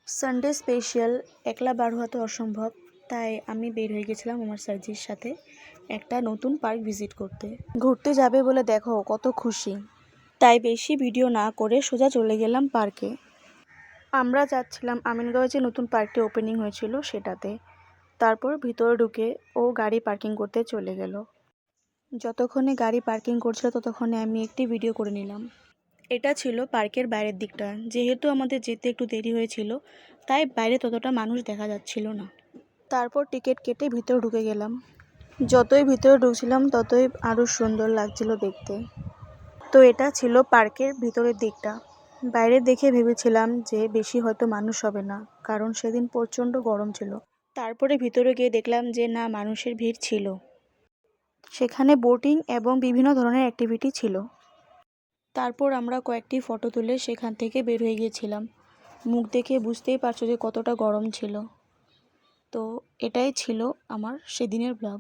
Sunday special একলা বার হওয়া তো অসম্ভব, তাই আমি বের হয়ে গেছিলাম আমার সার্জির সাথে একটা নতুন পার্ক ভিজিট করতে। ঘুরতে যাবে বলে দেখো কত খুশি। তাই বেশি ভিডিও না করে সোজা চলে গেলাম পার্কে। আমরা যাচ্ছিলাম আমিনগাঁওয়ে যে নতুন পার্কটি ওপেনিং হয়েছিল সেটাতে। তারপর ভিতরে ঢুকে ও গাড়ি পার্কিং করতে চলে গেল। যতক্ষণে গাড়ি পার্কিং করছিল ততক্ষণে আমি একটি ভিডিও করে নিলাম। এটা ছিল পার্কের বাইরের দিকটা। যেহেতু আমাদের যেতে একটু দেরি হয়েছিল তাই বাইরে ততটা মানুষ দেখা যাচ্ছিল না। তারপর টিকিট কেটে ভিতরে ঢুকে গেলাম। যতই ভিতরে ঢুকছিলাম ততই আরও সুন্দর লাগছিল দেখতে। তো এটা ছিল পার্কের ভিতরের দিকটা। বাইরে দেখে ভেবেছিলাম যে বেশি হয়তো মানুষ হবে না, কারণ সেদিন প্রচণ্ড গরম ছিল। তারপরে ভিতরে গিয়ে দেখলাম যে না, মানুষের ভিড় ছিল। সেখানে বোটিং এবং বিভিন্ন ধরনের অ্যাক্টিভিটি ছিল। তারপর আমরা কয়েকটি ফটো তুলে সেখান থেকে বের হয়ে গিয়েছিলাম। মুখ দেখে বুঝতেই পারছো যে কতটা গরম ছিল। তো এটাই ছিল আমার সেদিনের ব্লগ।